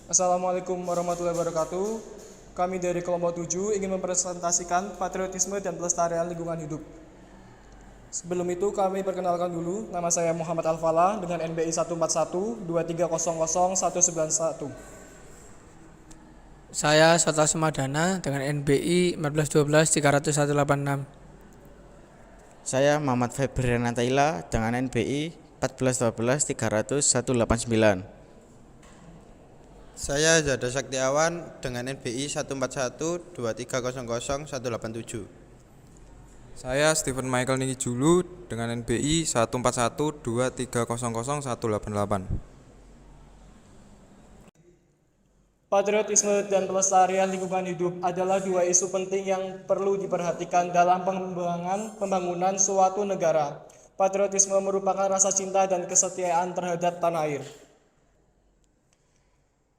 Assalamualaikum warahmatullahi wabarakatuh. Kami dari kelompok 7 ingin mempresentasikan patriotisme dan pelestarian lingkungan hidup. Sebelum itu kami perkenalkan dulu, nama saya Muhammad Alfala dengan NBI 14123001191. Saya Sota Semadana dengan NBI 141230186. Saya Muhammad Febriana Taila dengan NBI 14123001189. Saya Zada Saktiawan dengan NBI 14123000187. Saya Stephen Michael Niki Julu dengan NBI 14123000188. Patriotisme dan pelestarian lingkungan hidup adalah dua isu penting yang perlu diperhatikan dalam pembangunan suatu negara. Patriotisme merupakan rasa cinta dan kesetiaan terhadap tanah air.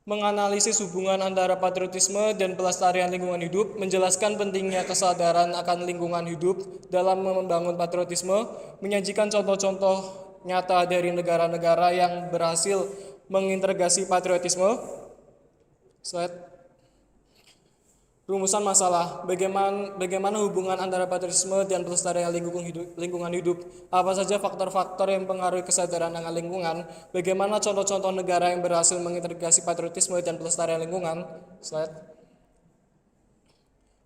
Menganalisis hubungan antara patriotisme dan pelestarian lingkungan hidup menjelaskan pentingnya kesadaran akan lingkungan hidup dalam membangun patriotisme, menyajikan contoh-contoh nyata dari negara-negara yang berhasil mengintegrasi patriotisme. Slide. Rumusan masalah, bagaimana hubungan antara patriotisme dan pelestarian lingkungan hidup, apa saja faktor-faktor yang mempengaruhi kesadaran akan lingkungan, bagaimana contoh-contoh negara yang berhasil mengintegrasi patriotisme dan pelestarian lingkungan. Slide.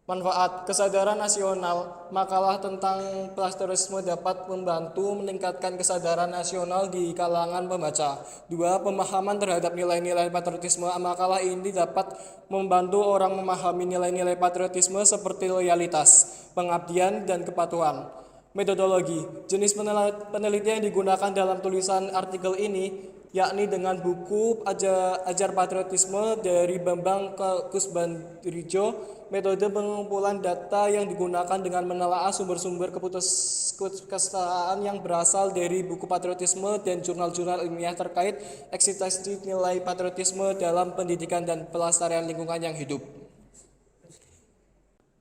Manfaat kesadaran nasional, makalah tentang patriotisme dapat membantu meningkatkan kesadaran nasional di kalangan pembaca. 2. Pemahaman terhadap nilai-nilai patriotisme, makalah ini dapat membantu orang memahami nilai-nilai patriotisme seperti loyalitas, pengabdian, dan kepatuhan. Metodologi, jenis penelitian yang digunakan dalam tulisan artikel ini yakni dengan buku Ajar Patriotisme dari Bambang Kusbandrijo, metode pengumpulan data yang digunakan dengan menelaah sumber-sumber keputusasaan yang berasal dari buku patriotisme dan jurnal-jurnal ilmiah terkait eksistensi nilai patriotisme dalam pendidikan dan pelestarian lingkungan yang hidup.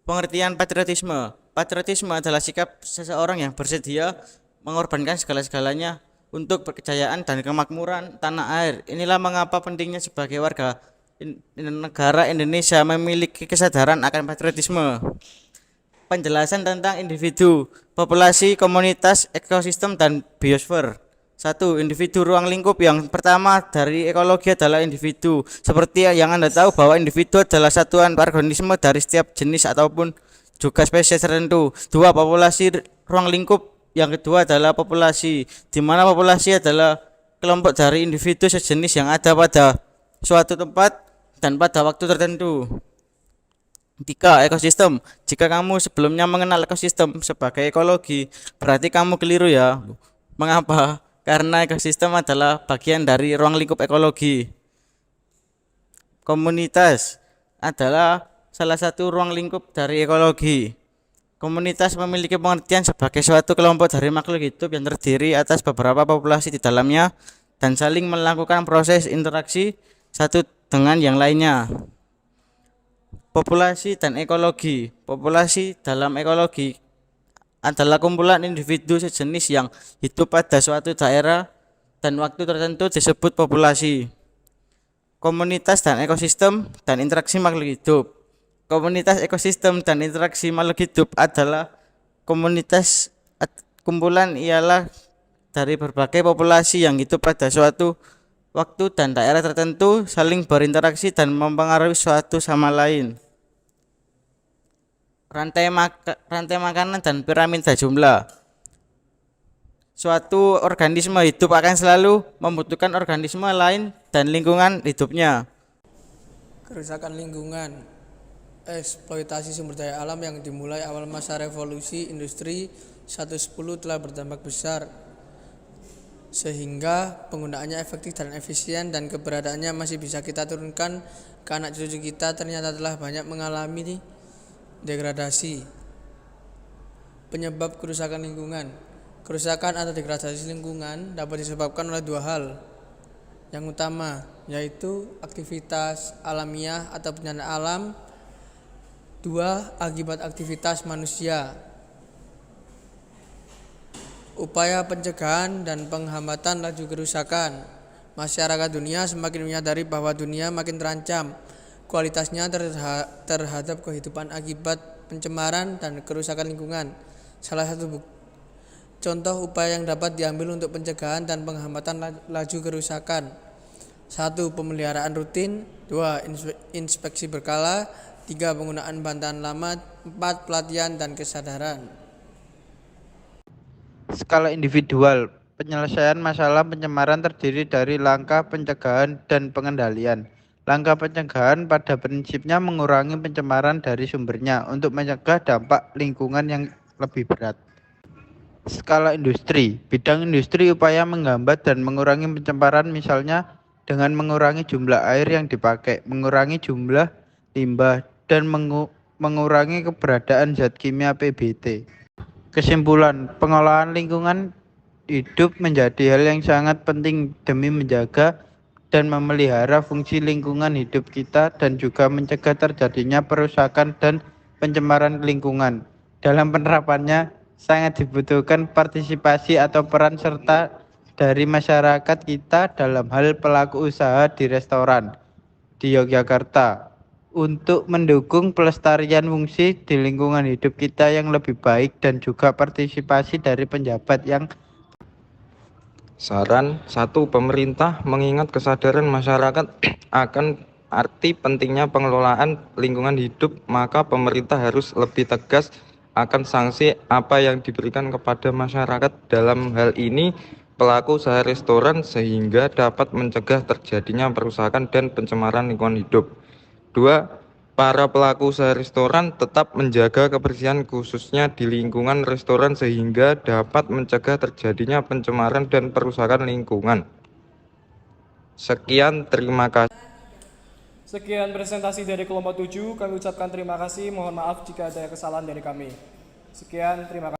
Pengertian patriotisme. Patriotisme adalah sikap seseorang yang bersedia mengorbankan segala-galanya untuk kejayaan dan kemakmuran tanah air. Inilah mengapa pentingnya sebagai warga negara Indonesia memiliki kesadaran akan patriotisme. Penjelasan tentang individu, populasi, komunitas, ekosistem, dan biosfer. 1. Individu ruang lingkup. Yang pertama dari ekologi adalah individu. Seperti yang Anda tahu bahwa individu adalah satuan organisme dari setiap jenis ataupun juga spesies tertentu. 2. Populasi ruang lingkup. Yang kedua adalah populasi, di mana populasi adalah kelompok dari individu sejenis yang ada pada suatu tempat dan pada waktu tertentu. 3. Ekosistem. Jika kamu sebelumnya mengenal ekosistem sebagai ekologi, berarti kamu keliru ya. Mengapa? Karena ekosistem adalah bagian dari ruang lingkup ekologi. Komunitas adalah salah satu ruang lingkup dari ekologi. Komunitas memiliki pengertian sebagai suatu kelompok dari makhluk hidup yang terdiri atas beberapa populasi di dalamnya dan saling melakukan proses interaksi satu dengan yang lainnya. Populasi dan ekologi. Populasi dalam ekologi adalah kumpulan individu sejenis yang hidup pada suatu daerah dan waktu tertentu disebut populasi. Komunitas dan ekosistem dan interaksi makhluk hidup. Komunitas ekosistem dan interaksi makhluk hidup adalah kumpulan ialah dari berbagai populasi yang hidup pada suatu waktu dan daerah tertentu, saling berinteraksi dan mempengaruhi suatu sama lain. Rantai makanan dan piramida jumlah. Suatu organisme hidup akan selalu membutuhkan organisme lain dan lingkungan hidupnya. Kerusakan lingkungan, eksploitasi sumber daya alam yang dimulai awal masa revolusi industri 110 telah berdampak besar sehingga penggunaannya efektif dan efisien dan keberadaannya masih bisa kita turunkan ke anak cucu kita ternyata telah banyak mengalami degradasi. Penyebab kerusakan lingkungan. Kerusakan atau degradasi lingkungan dapat disebabkan oleh dua hal. Yang utama yaitu aktivitas alamiah atau bencana alam. 2. Akibat aktivitas manusia. Upaya pencegahan dan penghambatan laju kerusakan. Masyarakat dunia semakin menyadari bahwa dunia makin terancam kualitasnya terhadap kehidupan akibat pencemaran dan kerusakan lingkungan. Salah satu contoh upaya yang dapat diambil untuk pencegahan dan penghambatan laju kerusakan: 1. Pemeliharaan rutin. 2. Inspeksi berkala. 3. Penggunaan bahan tahan lama. 4. Pelatihan dan kesadaran. Skala individual, penyelesaian masalah pencemaran terdiri dari langkah pencegahan dan pengendalian. Langkah pencegahan pada prinsipnya mengurangi pencemaran dari sumbernya untuk mencegah dampak lingkungan yang lebih berat. Skala industri, bidang industri upaya menghambat dan mengurangi pencemaran misalnya dengan mengurangi jumlah air yang dipakai, mengurangi jumlah limbah, dan mengurangi keberadaan zat kimia PBT. Kesimpulan, pengolahan lingkungan hidup menjadi hal yang sangat penting demi menjaga dan memelihara fungsi lingkungan hidup kita dan juga mencegah terjadinya perusakan dan pencemaran lingkungan. Dalam penerapannya sangat dibutuhkan partisipasi atau peran serta dari masyarakat kita dalam hal pelaku usaha di restoran di Yogyakarta untuk mendukung pelestarian fungsi di lingkungan hidup kita yang lebih baik dan juga partisipasi dari penjabat yang Saran 1. Pemerintah mengingat kesadaran masyarakat akan arti pentingnya pengelolaan lingkungan hidup, maka pemerintah harus lebih tegas akan sanksi apa yang diberikan kepada masyarakat, dalam hal ini pelaku usaha restoran, sehingga dapat mencegah terjadinya perusakan dan pencemaran lingkungan hidup. 2. Para pelaku usaha restoran tetap menjaga kebersihan khususnya di lingkungan restoran sehingga dapat mencegah terjadinya pencemaran dan perusakan lingkungan. Sekian, terima kasih. Sekian presentasi dari kelompok 7. Kami ucapkan terima kasih. Mohon maaf jika ada kesalahan dari kami. Sekian, terima kasih.